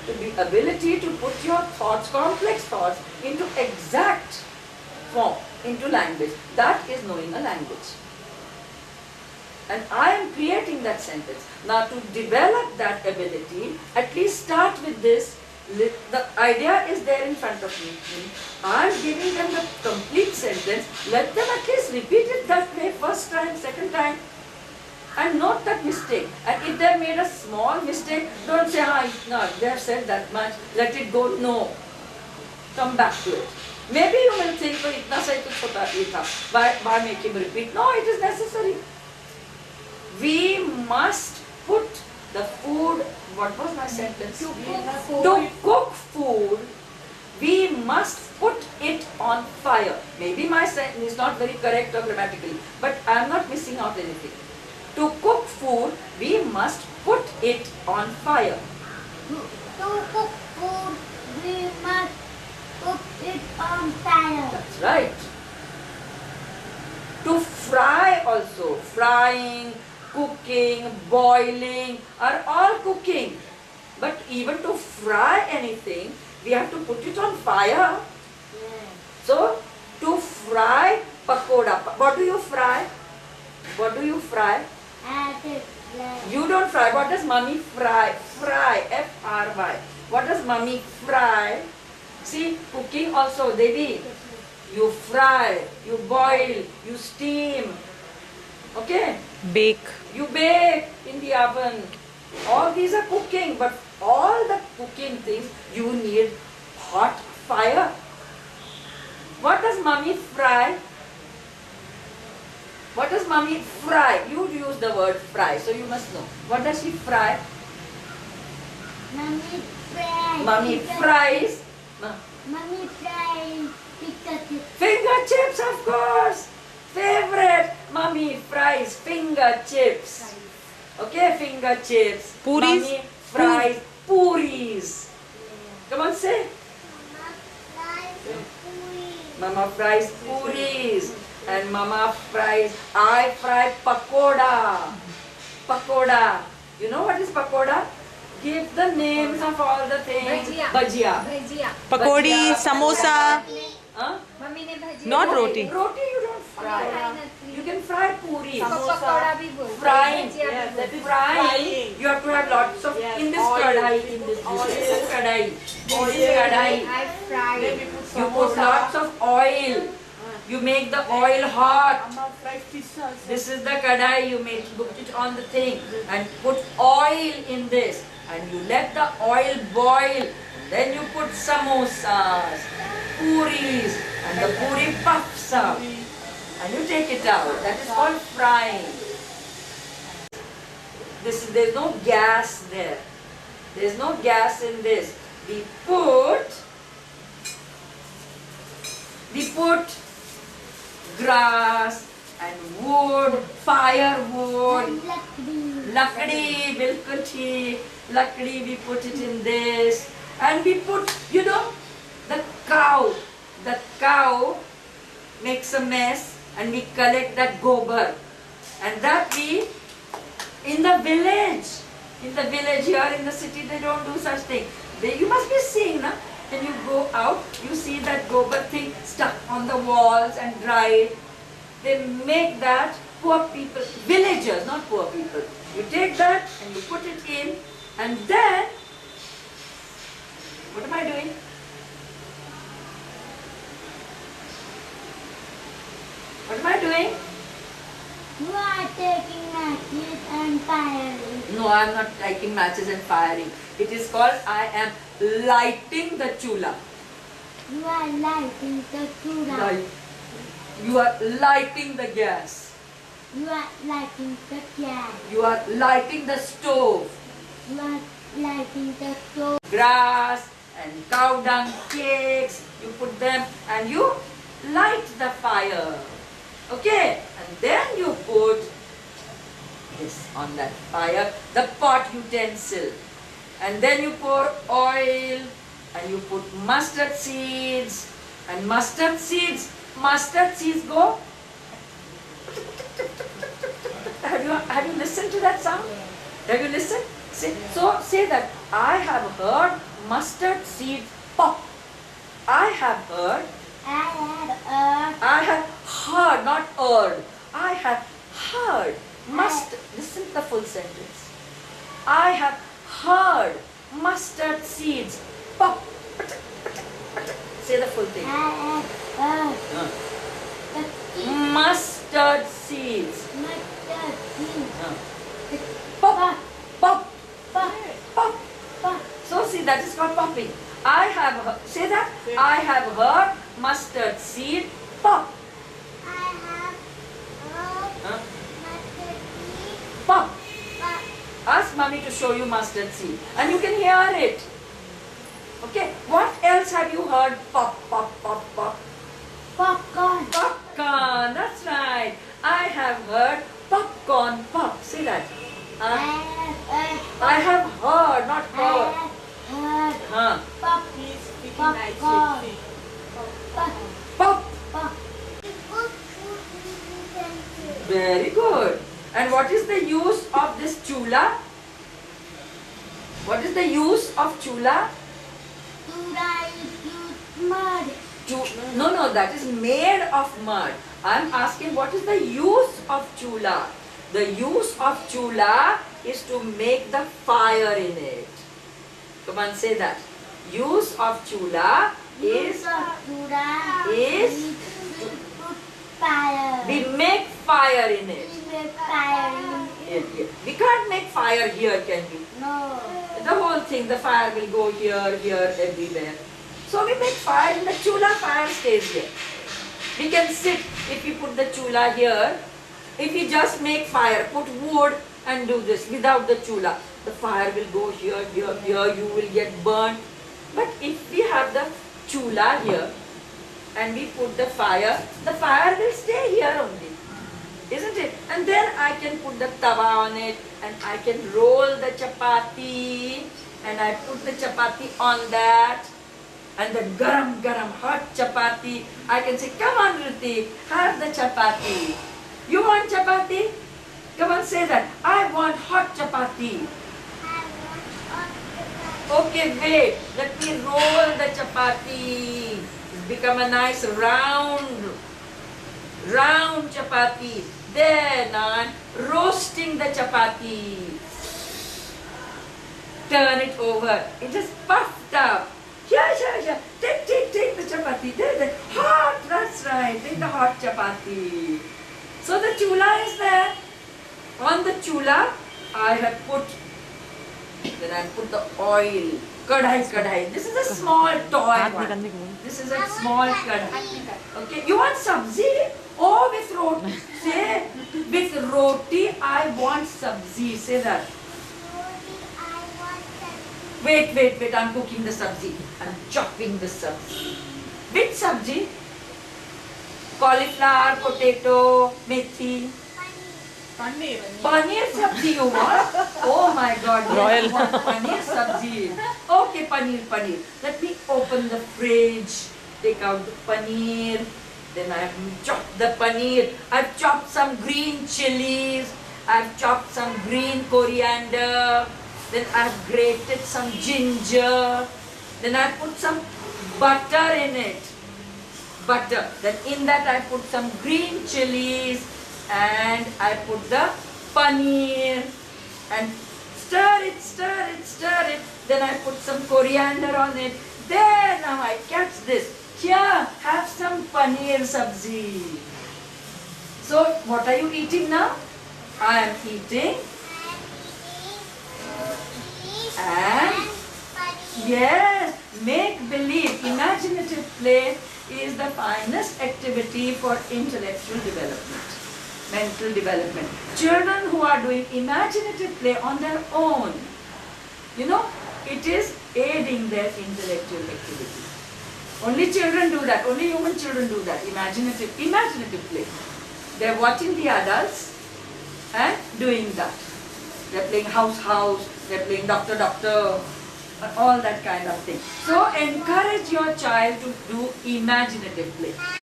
to the ability to put your thoughts, complex thoughts, into exact form, into language. That is knowing a language. And I am creating that sentence. Now to develop that ability, at least start with this. The idea is there in front of me. I am giving them the complete sentence. Let them at least repeat it that way first time, second time. And note that mistake. And if they have made a small mistake, don't say, no, they have said that much, let it go. No. Come back to it. Maybe you will think, oh, itna sa hi kuch hota hi tha. Why make him repeat? No, it is necessary. We must put the food, what was my sentence? To cook food, we must put it on fire. Maybe my sentence is not very correct or grammatically, but I am not missing out anything. To cook food, we must put it on fire. To cook food, we must put it on fire. That's right. To fry also, frying, cooking, boiling are all cooking. But even to fry anything, we have to put it on fire. So, to fry pakoda. What do you fry? What do you fry? You don't fry. What does mommy fry? Fry. F-R-Y. What does mommy fry? See, cooking also, Devi. You fry, you boil, you steam. Okay? Bake. You bake in the oven. All these are cooking, but all the cooking things, you need hot fire. What does mommy fry? What does mommy fry? You use the word fry, so you must know. What does she fry? Mommy fries. Mommy fries. Mommy fries finger chips. Finger chips, of course. Favorite. Mommy fries finger chips. Okay, finger chips. Puris. Mommy fries puris. Come on, say. Mama fries puris. And mama fries, I fry pakoda. Pakoda. You know what is pakoda? Give the names of all the things. Bhajia. Pakodi, Bhajia, samosa. Huh? Mummy ने bhaji Not roti. Roti you don't fry. You can fry puri. Pakora भी बोलते हैं Frying. भजिया भी Yes, that बोलते is Frying. frying. You have to have lots of Yes, in this oil. kadai. In this kadai. This is kadai. हैं। I fry Then we put You put samosa. lots of oil. You make the oil hot. Amma fried fish also. This is the kadai. You put it on the thing and put oil in this, and you let the oil boil. Then you put samosas, puris, and the puri puffs up, and you take it out. That is called frying. There's no gas there. There's no gas in this. We put grass and wood, firewood, lakdi, bilkul theek, lakdi, we put it in this, and we put, the cow makes a mess, and we collect that gobar, and that we, in the village here in the city, they don't do such thing. You must be seeing, na? When you go out, you see that gobar thing stuck on the walls and dried. They make that, poor people, villagers, not poor people. You take that and you put it in, and then, what am I doing? What am I doing? You are taking matches and firing. No, I am not taking matches and firing. It is called, I am lighting the chula. You are lighting the chula. You are lighting the gas. You are lighting the gas. You are lighting the stove. You are lighting the stove. Grass and cow dung cakes, you put them and you light the fire. Okay? And then you put this on that fire, the pot utensil. And then you pour oil and you put mustard seeds. And mustard seeds go. Have you listened to that sound? Have you listened? Say that. I have heard mustard seed pop. I have heard, I have heard, not heard. I have heard listen to the full sentence. I have heard mustard seeds pop. Say the full thing. Mustard seeds. Pop, pop, pop. So see, that is called popping. I have say that. I have heard mustard seed pop. Pop. Ask mommy to show you mustard seed, and you can hear it. Okay. What else have you heard? Pop, pop, pop, pop. Popcorn. Popcorn. That's right. I have heard popcorn pop. Say that. I have heard, not heard. Huh. Popcorn. Pop. Pop. Very good. And what is the use of this chula? What is the use of chula? Mud. No, that is made of mud. I am asking what is the use of chula? The use of chula is to make the fire in it. Come on, say that. Use of chula is Fire. we make fire in it. Fire. We can't make fire here, can we? No. The whole thing, the fire will go here, here, everywhere. So we make fire in the chula, fire stays here. We can sit, if you put the chula here, if you just make fire, put wood and do this without the chula, the fire will go here, here, here, you will get burnt. But if we have the chula here and we put the fire will stay here only. Isn't it? And then I can put the tawa on it and I can roll the chapati and I put the chapati on that and the garam hot chapati. I can say, come on Ruti, have the chapati. You want chapati? Come on, say that. I want hot chapati. Okay, wait. Let me roll the chapati. It's become a nice round chapati. Then I'm roasting the chapati. Turn it over. It is puffed up. Yeah. Take the chapati. There. Hot, that's right. Take the hot chapati. So the chula is there. On the chula, I have put the oil. Kadhai. This is a small toy one. This is a small kadhai. Okay, you want sabzi? Oh, with roti. Say, with roti, I want sabzi. Say that. Wait, I'm cooking the sabzi. I'm chopping the sabzi. Which sabzi? Cauliflower, potato, methi. Paneer sabzi you want? Oh my God, yes, you want paneer sabzi. Okay, paneer. Let me open the fridge, take out the paneer. Then I have chopped the paneer. I've chopped some green chilies. I've chopped some green coriander. Then I've grated some ginger. Then I put some butter in it. Then in that I put some green chilies. And I put the paneer and stir it. Then I put some coriander on it. There, now I catch this. Here, have some paneer sabzi. So, what are you eating now? I am eating. And yes, make believe. Imaginative play is the finest activity for intellectual development. Mental development. Children who are doing imaginative play on their own, it is aiding their intellectual activity. Only children do that. Only human children do that. Imaginative play. They are watching the adults and doing that. They are playing house. They are playing doctor, all that kind of thing. So encourage your child to do imaginative play.